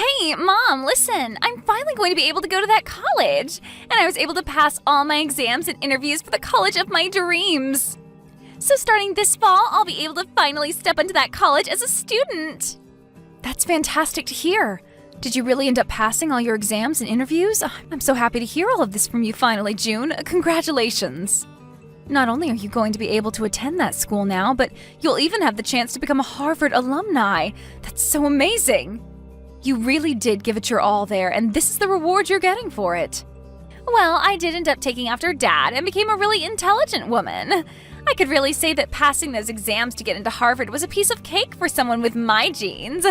Hey, Mom, listen, I'm finally going to be able to go to that college, and I was able to pass all my exams and interviews for the college of my dreams. So starting this fall, I'll be able to finally step into that college as a student. That's fantastic to hear. Did you really end up passing all your exams and interviews? I'm so happy to hear all of this from you finally, June. Congratulations. Not only are you going to be able to attend that school now, but you'll even have the chance to become a Harvard alumni. That's so amazing. You really did give it your all there, and this is the reward you're getting for it. Well, I did end up taking after Dad and became a really intelligent woman. I could really say that passing those exams to get into Harvard was a piece of cake for someone with my genes.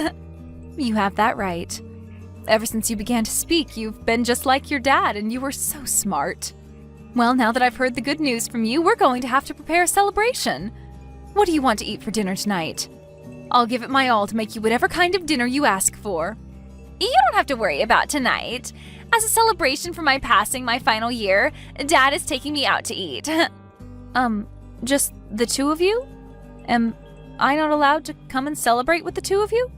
You have that right. Ever since you began to speak, you've been just like your dad, and you were so smart. Well, now that I've heard the good news from you, we're going to have to prepare a celebration. What do you want to eat for dinner tonight? I'll give it my all to make you whatever kind of dinner you ask for. You don't have to worry about tonight. As a celebration for my passing my final year, Dad is taking me out to eat. Just the two of you? Am I not allowed to come and celebrate with the two of you?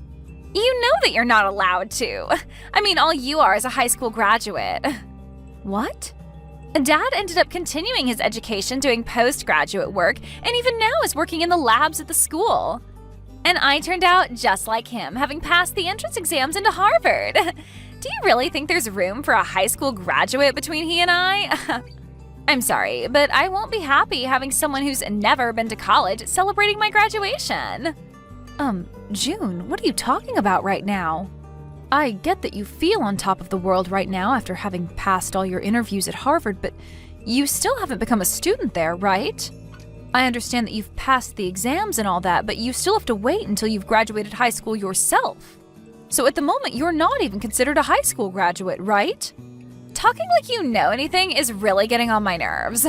You know that you're not allowed to. I mean, all you are is a high school graduate. What? Dad ended up continuing his education doing postgraduate work, and even now is working in the labs at the school. And I turned out just like him, having passed the entrance exams into Harvard. Do you really think there's room for a high school graduate between he and I? I'm sorry, but I won't be happy having someone who's never been to college celebrating my graduation. June, what are you talking about right now? I get that you feel on top of the world right now after having passed all your interviews at Harvard, but you still haven't become a student there, right? I understand that you've passed the exams and all that, but you still have to wait until you've graduated high school yourself. So at the moment, you're not even considered a high school graduate, right? Talking like you know anything is really getting on my nerves.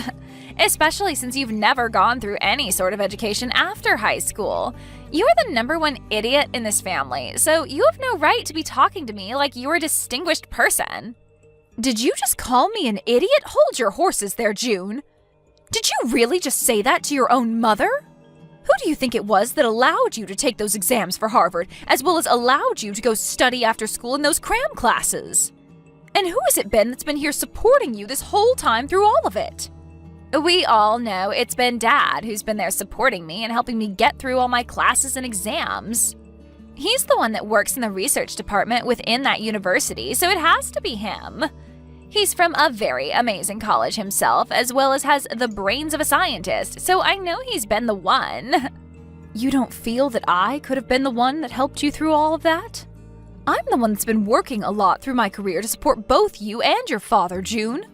Especially since you've never gone through any sort of education after high school. You're the number one idiot in this family, so you have no right to be talking to me like you're a distinguished person. Did you just call me an idiot? Hold your horses there, June. Did you really just say that to your own mother? Who do you think it was that allowed you to take those exams for Harvard, as well as allowed you to go study after school in those cram classes? And who has it been that's been here supporting you this whole time through all of it? We all know it's been Dad who's been there supporting me and helping me get through all my classes and exams. He's the one that works in the research department within that university, so it has to be him. He's from a very amazing college himself, as well as has the brains of a scientist, so I know he's been the one. You don't feel that I could have been the one that helped you through all of that? I'm the one that's been working a lot through my career to support both you and your father, June.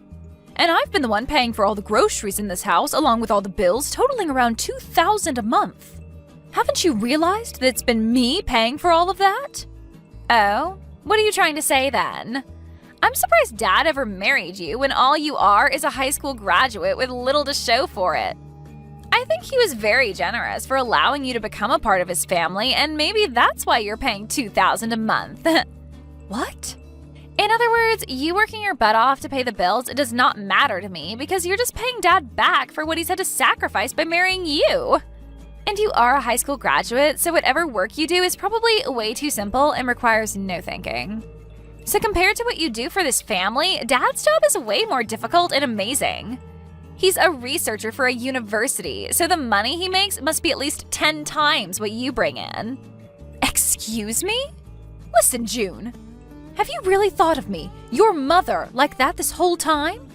And I've been the one paying for all the groceries in this house, along with all the bills, totaling around $2,000 a month. Haven't you realized that it's been me paying for all of that? Oh, what are you trying to say then? I'm surprised Dad ever married you when all you are is a high school graduate with little to show for it. I think he was very generous for allowing you to become a part of his family, and maybe that's why you're paying $2,000 a month. What? In other words, you working your butt off to pay the bills does not matter to me because you're just paying Dad back for what he's had to sacrifice by marrying you. And you are a high school graduate, so whatever work you do is probably way too simple and requires no thinking. So compared to what you do for this family, Dad's job is way more difficult and amazing. He's a researcher for a university, so the money he makes must be at least 10 times what you bring in. Excuse me? Listen, June. Have you really thought of me, your mother, like that this whole time?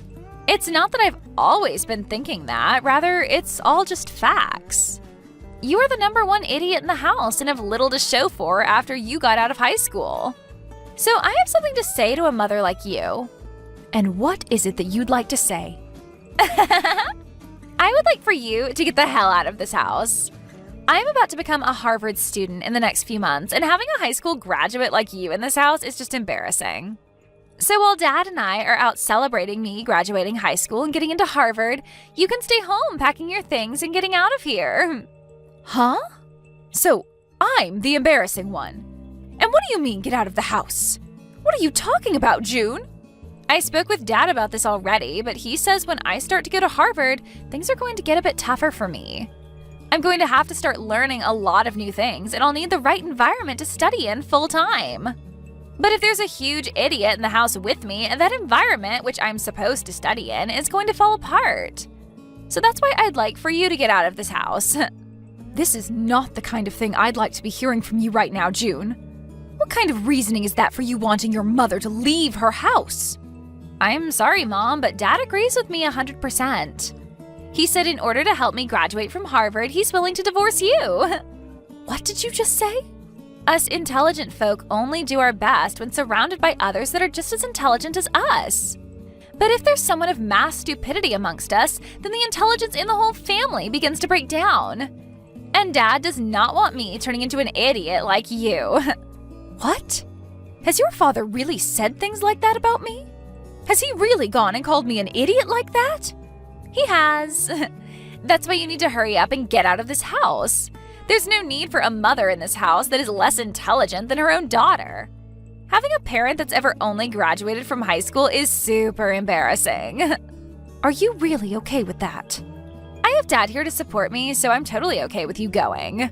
It's not that I've always been thinking that, rather it's all just facts. You are the number one idiot in the house and have little to show for after you got out of high school. So I have something to say to a mother like you. And what is it that you'd like to say? I would like for you to get the hell out of this house. I'm about to become a Harvard student in the next few months, and having a high school graduate like you in this house is just embarrassing. So while Dad and I are out celebrating me graduating high school and getting into Harvard, you can stay home packing your things and getting out of here. Huh? So I'm the embarrassing one. And what do you mean, get out of the house? What are you talking about, June? I spoke with Dad about this already, but he says when I start to go to Harvard, things are going to get a bit tougher for me. I'm going to have to start learning a lot of new things, and I'll need the right environment to study in full time. But if there's a huge idiot in the house with me, that environment, which I'm supposed to study in, is going to fall apart. So that's why I'd like for you to get out of this house. This is not the kind of thing I'd like to be hearing from you right now, June. What kind of reasoning is that for you wanting your mother to leave her house? I'm sorry, Mom, but Dad agrees with me 100%. He said in order to help me graduate from Harvard, he's willing to divorce you. What did you just say? Us intelligent folk only do our best when surrounded by others that are just as intelligent as us. But if there's someone of mass stupidity amongst us, then the intelligence in the whole family begins to break down. And Dad does not want me turning into an idiot like you. What? Has your father really said things like that about me? Has he really gone and called me an idiot like that? He has. That's why you need to hurry up and get out of this house. There's no need for a mother in this house that is less intelligent than her own daughter. Having a parent that's ever only graduated from high school is super embarrassing. Are you really okay with that? I have Dad here to support me, so I'm totally okay with you going.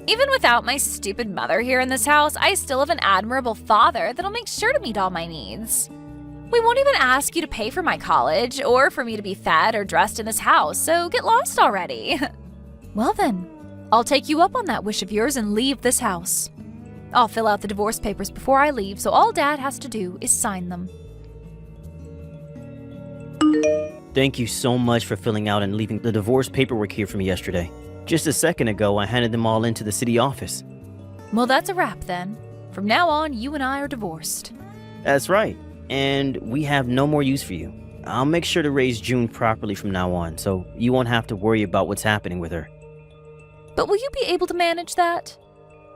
Even without my stupid mother here in this house, I still have an admirable father that'll make sure to meet all my needs. We won't even ask you to pay for my college or for me to be fed or dressed in this house, so get lost already. Well then, I'll take you up on that wish of yours and leave this house. I'll fill out the divorce papers before I leave, so all Dad has to do is sign them. Thank you so much for filling out and leaving the divorce paperwork here for me yesterday. Just a second ago, I handed them all into the city office. Well, that's a wrap then. From now on, you and I are divorced. That's right. And we have no more use for you. I'll make sure to raise June properly from now on, so you won't have to worry about what's happening with her. But will you be able to manage that?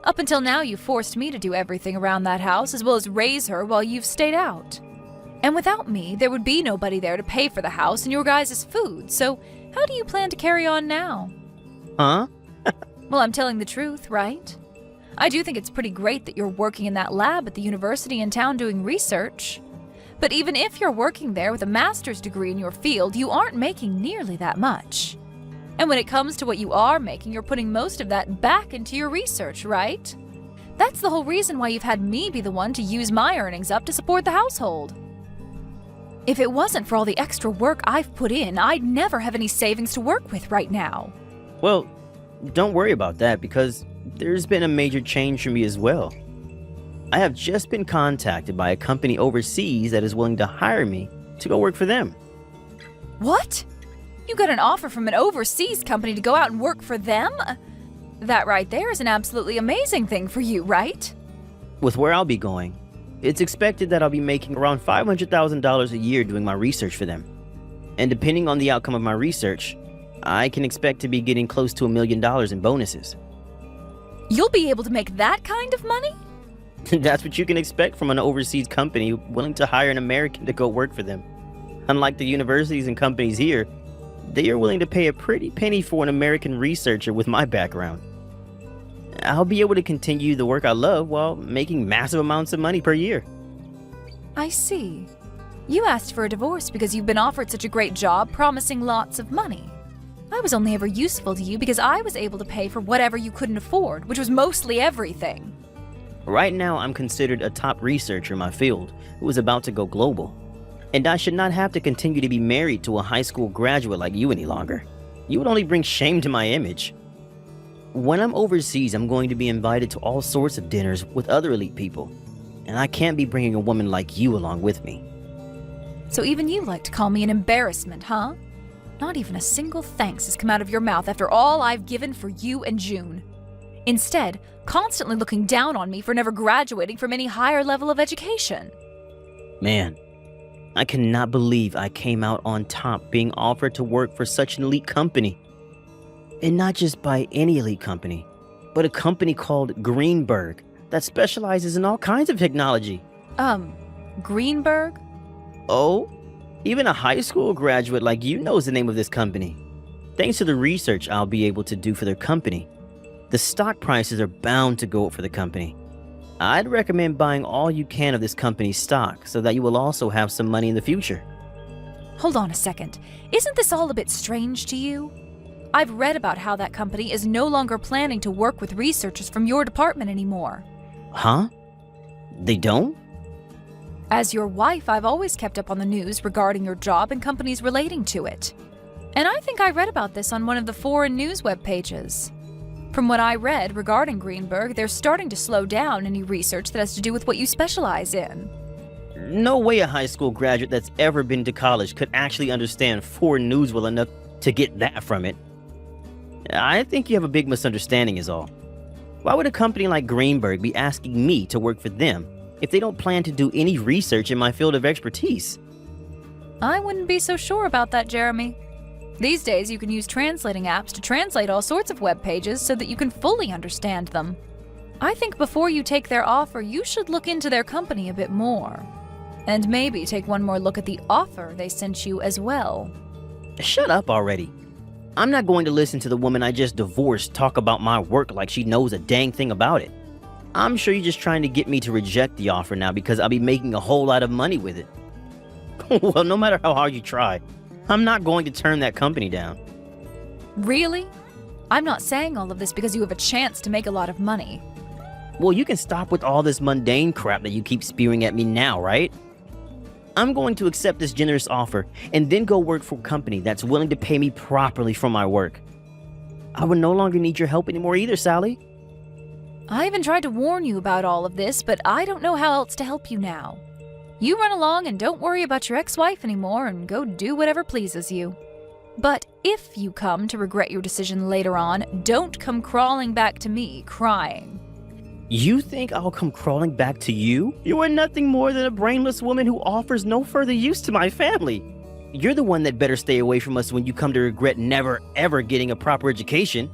Up until now, you forced me to do everything around that house, as well as raise her while you've stayed out. And without me, there would be nobody there to pay for the house and your guys' food, so how do you plan to carry on now? Huh? Well, I'm telling the truth, right? I do think it's pretty great that you're working in that lab at the university in town doing research. But even if you're working there with a master's degree in your field, you aren't making nearly that much. And when it comes to what you are making, you're putting most of that back into your research, right? That's the whole reason why you've had me be the one to use my earnings up to support the household. If it wasn't for all the extra work I've put in, I'd never have any savings to work with right now. Well, don't worry about that because there's been a major change for me as well. I have just been contacted by a company overseas that is willing to hire me to go work for them. What? You got an offer from an overseas company to go out and work for them? That right there is an absolutely amazing thing for you, right? With where I'll be going, it's expected that I'll be making around $500,000 a year doing my research for them. And depending on the outcome of my research, I can expect to be getting close to $1 million in bonuses. You'll be able to make that kind of money? That's what you can expect from an overseas company willing to hire an American to go work for them. Unlike the universities and companies here, they are willing to pay a pretty penny for an American researcher with my background. I'll be able to continue the work I love while making massive amounts of money per year. I see. You asked for a divorce because you've been offered such a great job promising lots of money. I was only ever useful to you because I was able to pay for whatever you couldn't afford, which was mostly everything. Right now, I'm considered a top researcher in my field who is about to go global. And I should not have to continue to be married to a high school graduate like you any longer. You would only bring shame to my image. When I'm overseas, I'm going to be invited to all sorts of dinners with other elite people. And I can't be bringing a woman like you along with me. So even you like to call me an embarrassment, huh? Not even a single thanks has come out of your mouth after all I've given for you and June. Instead, constantly looking down on me for never graduating from any higher level of education. Man, I cannot believe I came out on top being offered to work for such an elite company. And not just by any elite company, but a company called Greenberg that specializes in all kinds of technology. Greenberg? Oh, even a high school graduate like you knows the name of this company. Thanks to the research I'll be able to do for their company, the stock prices are bound to go up for the company. I'd recommend buying all you can of this company's stock so that you will also have some money in the future. Hold on a second. Isn't this all a bit strange to you? I've read about how that company is no longer planning to work with researchers from your department anymore. Huh? They don't? As your wife, I've always kept up on the news regarding your job and companies relating to it. And I think I read about this on one of the foreign news web pages. From what I read regarding Greenberg, they're starting to slow down any research that has to do with what you specialize in. No way a high school graduate that's ever been to college could actually understand foreign news well enough to get that from it. I think you have a big misunderstanding is all. Why would a company like Greenberg be asking me to work for them if they don't plan to do any research in my field of expertise? I wouldn't be so sure about that, Jeremy. These days, you can use translating apps to translate all sorts of web pages so that you can fully understand them. I think before you take their offer, you should look into their company a bit more. And maybe take one more look at the offer they sent you as well. Shut up already. I'm not going to listen to the woman I just divorced talk about my work like she knows a dang thing about it. I'm sure you're just trying to get me to reject the offer now because I'll be making a whole lot of money with it. Well, no matter how hard you try, I'm not going to turn that company down. Really? I'm not saying all of this because you have a chance to make a lot of money. Well, you can stop with all this mundane crap that you keep spewing at me now, right? I'm going to accept this generous offer and then go work for a company that's willing to pay me properly for my work. I would no longer need your help anymore either, Sally. I even tried to warn you about all of this, but I don't know how else to help you now. You run along and don't worry about your ex-wife anymore and go do whatever pleases you. But if you come to regret your decision later on, don't come crawling back to me crying. You think I'll come crawling back to you? You are nothing more than a brainless woman who offers no further use to my family. You're the one that better stay away from us when you come to regret never, ever getting a proper education.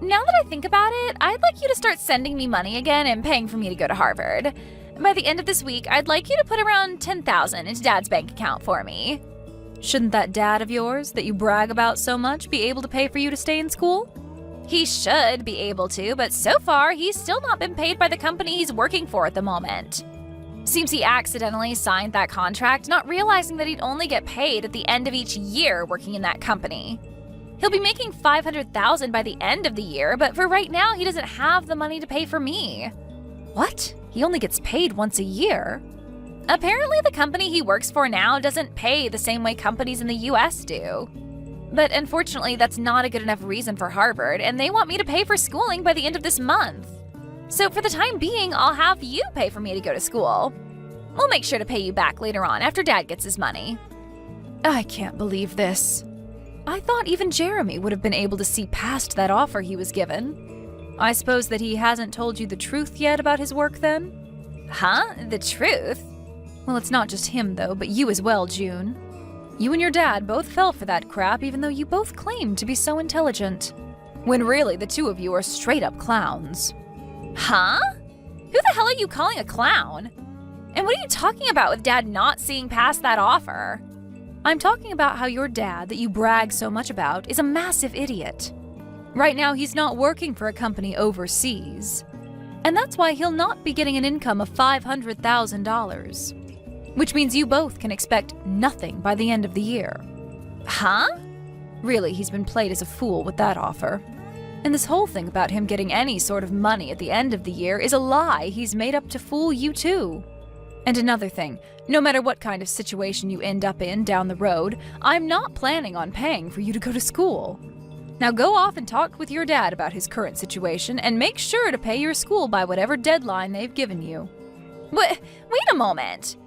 Now that I think about it, I'd like you to start sending me money again and paying for me to go to Harvard. By the end of this week, I'd like you to put around $10,000 into Dad's bank account for me. Shouldn't that dad of yours, that you brag about so much, be able to pay for you to stay in school? He should be able to, but so far, he's still not been paid by the company he's working for at the moment. Seems he accidentally signed that contract, not realizing that he'd only get paid at the end of each year working in that company. He'll be making $500,000 by the end of the year, but for right now, he doesn't have the money to pay for me. What? He only gets paid once a year? Apparently, the company he works for now doesn't pay the same way companies in the US do. But unfortunately, that's not a good enough reason for Harvard, and they want me to pay for schooling by the end of this month. So for the time being, I'll have you pay for me to go to school. We'll make sure to pay you back later on after Dad gets his money. I can't believe this. I thought even Jeremy would have been able to see past that offer he was given. I suppose that he hasn't told you the truth yet about his work then? Huh? The truth? Well, it's not just him though, but you as well, June. You and your dad both fell for that crap even though you both claimed to be so intelligent. When really the two of you are straight up clowns. Huh? Who the hell are you calling a clown? And what are you talking about with Dad not seeing past that offer? I'm talking about how your dad, that you brag so much about, is a massive idiot. Right now, he's not working for a company overseas. And that's why he'll not be getting an income of $500,000. Which means you both can expect nothing by the end of the year. Huh? Really, he's been played as a fool with that offer. And this whole thing about him getting any sort of money at the end of the year is a lie he's made up to fool you too. And another thing, no matter what kind of situation you end up in down the road, I'm not planning on paying for you to go to school. Now go off and talk with your dad about his current situation and make sure to pay your school by whatever deadline they've given you. Wait a moment.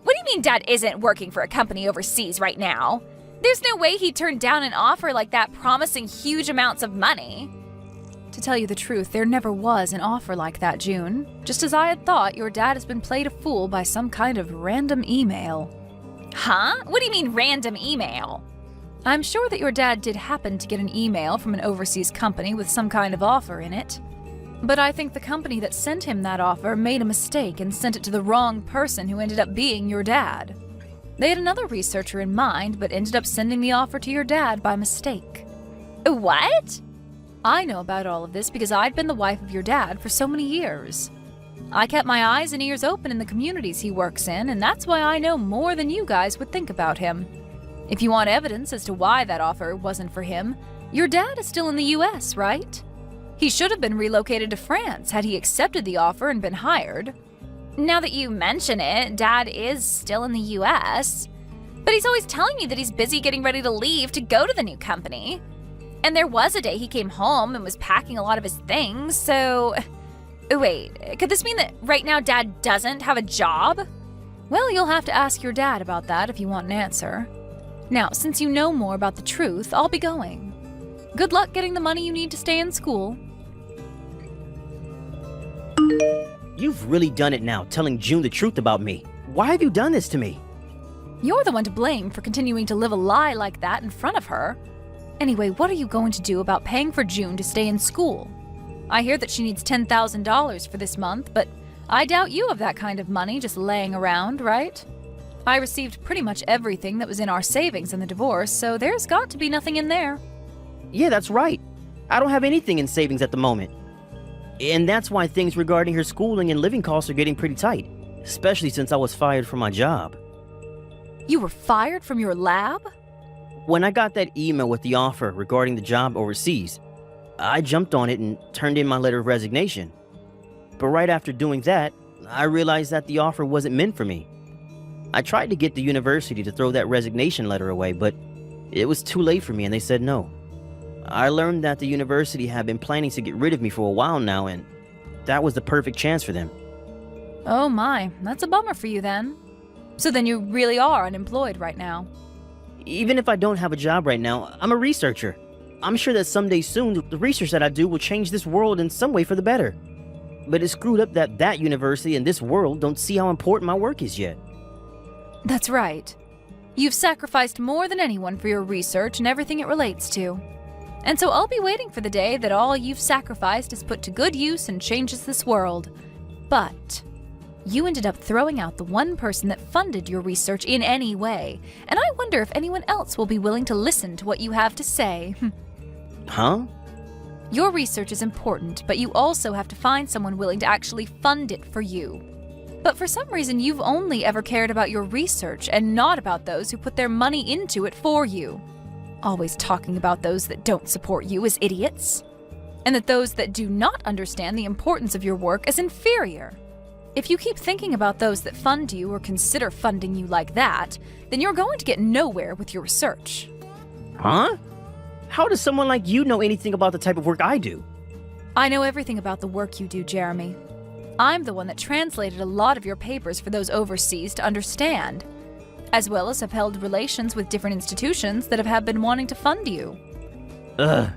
What do you mean Dad isn't working for a company overseas right now? There's no way he'd turn down an offer like that promising huge amounts of money. To tell you the truth, there never was an offer like that, June. Just as I had thought, your dad has been played a fool by some kind of random email. Huh? What do you mean random email? I'm sure that your dad did happen to get an email from an overseas company with some kind of offer in it. But I think the company that sent him that offer made a mistake and sent it to the wrong person who ended up being your dad. They had another researcher in mind, but ended up sending the offer to your dad by mistake. What? I know about all of this because I'd been the wife of your dad for so many years. I kept my eyes and ears open in the communities he works in, and that's why I know more than you guys would think about him. If you want evidence as to why that offer wasn't for him, your dad is still in the US, right? He should have been relocated to France had he accepted the offer and been hired. Now that you mention it, Dad is still in the US, but he's always telling me that he's busy getting ready to leave to go to the new company. And there was a day he came home and was packing a lot of his things, so... Wait, could this mean that right now Dad doesn't have a job? Well, you'll have to ask your dad about that if you want an answer. Now, since you know more about the truth, I'll be going. Good luck getting the money you need to stay in school. You've really done it now, telling June the truth about me. Why have you done this to me? You're the one to blame for continuing to live a lie like that in front of her. Anyway, what are you going to do about paying for June to stay in school? I hear that she needs $10,000 for this month, but I doubt you have that kind of money just laying around, right? I received pretty much everything that was in our savings in the divorce, so there's got to be nothing in there. Yeah, that's right. I don't have anything in savings at the moment. And that's why things regarding her schooling and living costs are getting pretty tight, especially since I was fired from my job. You were fired from your lab? When I got that email with the offer regarding the job overseas, I jumped on it and turned in my letter of resignation. But right after doing that, I realized that the offer wasn't meant for me. I tried to get the university to throw that resignation letter away, but it was too late for me and they said no. I learned that the university had been planning to get rid of me for a while now, and that was the perfect chance for them. Oh my, that's a bummer for you then. So then you really are unemployed right now. Even if I don't have a job right now, I'm a researcher. I'm sure that someday soon the research that I do will change this world in some way for the better. But it's screwed up that that university and this world don't see how important my work is yet. That's right. You've sacrificed more than anyone for your research and everything it relates to. And so I'll be waiting for the day that all you've sacrificed is put to good use and changes this world. But you ended up throwing out the one person that funded your research in any way, and I wonder if anyone else will be willing to listen to what you have to say. Huh? Your research is important, but you also have to find someone willing to actually fund it for you. But for some reason, you've only ever cared about your research and not about those who put their money into it for you. Always talking about those that don't support you as idiots. And that those that do not understand the importance of your work as inferior. If you keep thinking about those that fund you or consider funding you like that, then you're going to get nowhere with your research. Huh? How does someone like you know anything about the type of work I do? I know everything about the work you do, Jeremy. I'm the one that translated a lot of your papers for those overseas to understand, as well as have held relations with different institutions that have been wanting to fund you. Ugh.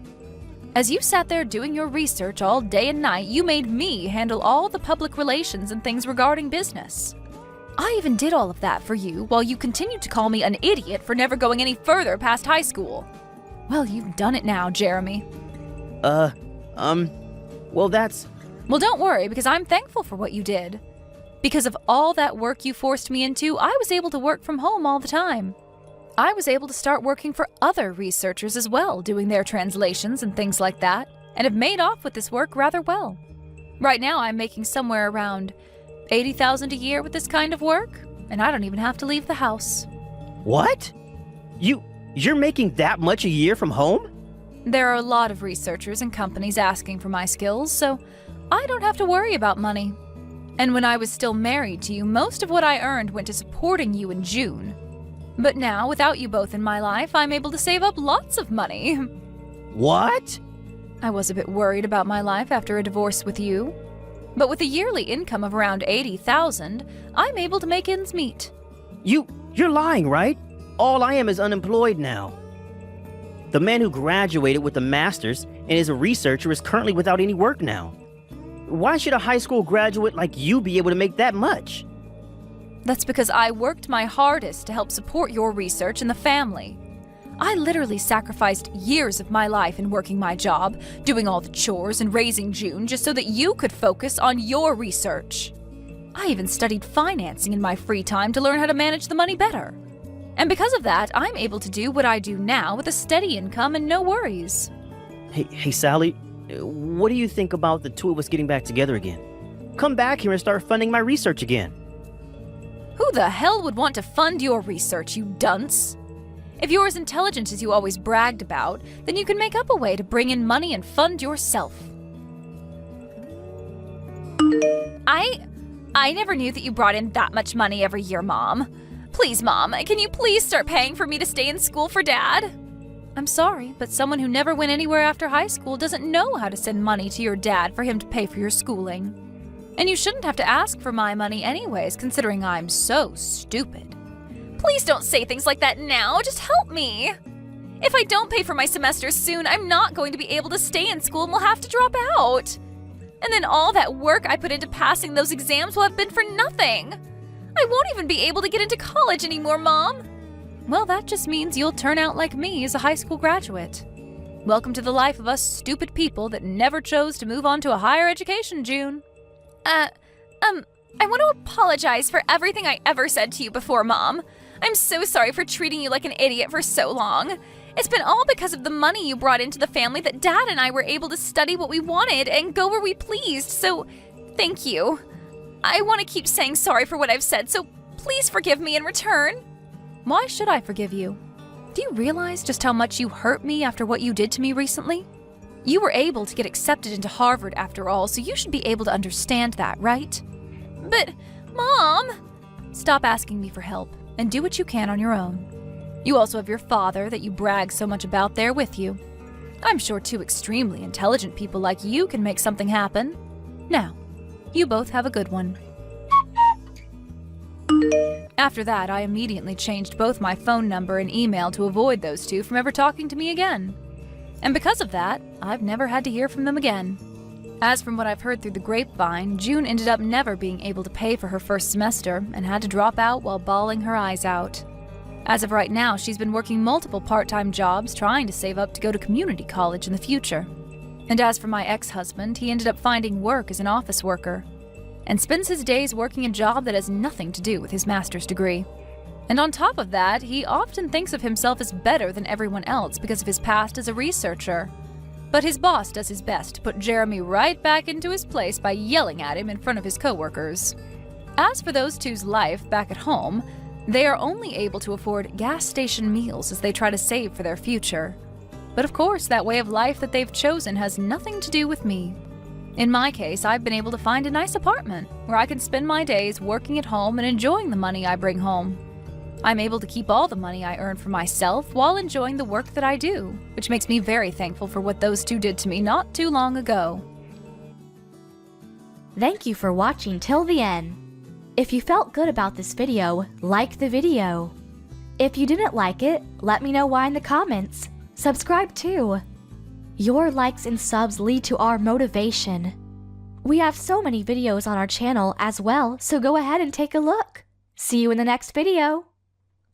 As you sat there doing your research all day and night, you made me handle all the public relations and things regarding business. I even did all of that for you while you continued to call me an idiot for never going any further past high school. Well, you've done it now, Jeremy. Well, that's... Well, don't worry, because I'm thankful for what you did. Because of all that work you forced me into, I was able to work from home all the time. I was able to start working for other researchers as well, doing their translations and things like that, and have made off with this work rather well. Right now, I'm making somewhere around $80,000 a year with this kind of work, and I don't even have to leave the house. What? You're making that much a year from home? There are a lot of researchers and companies asking for my skills, so I don't have to worry about money. And when I was still married to you, most of what I earned went to supporting you and June. But now, without you both in my life, I'm able to save up lots of money. What? I was a bit worried about my life after a divorce with you. But with a yearly income of around $80,000, I'm able to make ends meet. You're lying, right? All I am is unemployed now. The man who graduated with a master's and is a researcher is currently without any work now. Why should a high school graduate like you be able to make that much? That's because I worked my hardest to help support your research and the family. I literally sacrificed years of my life in working my job, doing all the chores and raising June just so that you could focus on your research. I even studied financing in my free time to learn how to manage the money better. And because of that, I'm able to do what I do now with a steady income and no worries. Hey, Sally, what do you think about the two of us getting back together again? Come back here and start funding my research again. Who the hell would want to fund your research, you dunce? If you're as intelligent as you always bragged about, then you can make up a way to bring in money and fund yourself. I never knew that you brought in that much money every year, Mom. Please, Mom, can you please start paying for me to stay in school for Dad? I'm sorry, but someone who never went anywhere after high school doesn't know how to send money to your dad for him to pay for your schooling. And you shouldn't have to ask for my money anyways, considering I'm so stupid. Please don't say things like that now, just help me. If I don't pay for my semesters soon, I'm not going to be able to stay in school and will have to drop out. And then all that work I put into passing those exams will have been for nothing. I won't even be able to get into college anymore, Mom. Well, that just means you'll turn out like me as a high school graduate. Welcome to the life of us stupid people that never chose to move on to a higher education, June. I want to apologize for everything I ever said to you before, Mom. I'm so sorry for treating you like an idiot for so long. It's been all because of the money you brought into the family that Dad and I were able to study what we wanted and go where we pleased, so thank you. I want to keep saying sorry for what I've said, so please forgive me in return. Why should I forgive you? Do you realize just how much you hurt me after what you did to me recently? You were able to get accepted into Harvard after all, so you should be able to understand that, right? But, Mom! Stop asking me for help, and do what you can on your own. You also have your father that you brag so much about there with you. I'm sure two extremely intelligent people like you can make something happen. Now, you both have a good one. After that, I immediately changed both my phone number and email to avoid those two from ever talking to me again. And because of that, I've never had to hear from them again. As from what I've heard through the grapevine, June ended up never being able to pay for her first semester and had to drop out while bawling her eyes out. As of right now, she's been working multiple part-time jobs trying to save up to go to community college in the future. And as for my ex-husband, he ended up finding work as an office worker and spends his days working a job that has nothing to do with his master's degree. And on top of that, he often thinks of himself as better than everyone else because of his past as a researcher. But his boss does his best to put Jeremy right back into his place by yelling at him in front of his coworkers. As for those two's life back at home, they are only able to afford gas station meals as they try to save for their future. But of course, that way of life that they've chosen has nothing to do with me. In my case, I've been able to find a nice apartment where I can spend my days working at home and enjoying the money I bring home. I'm able to keep all the money I earn for myself while enjoying the work that I do, which makes me very thankful for what those two did to me not too long ago. Thank you for watching till the end. If you felt good about this video, like the video. If you didn't like it, let me know why in the comments. Subscribe too. Your likes and subs lead to our motivation. We have so many videos on our channel as well, so go ahead and take a look. See you in the next video.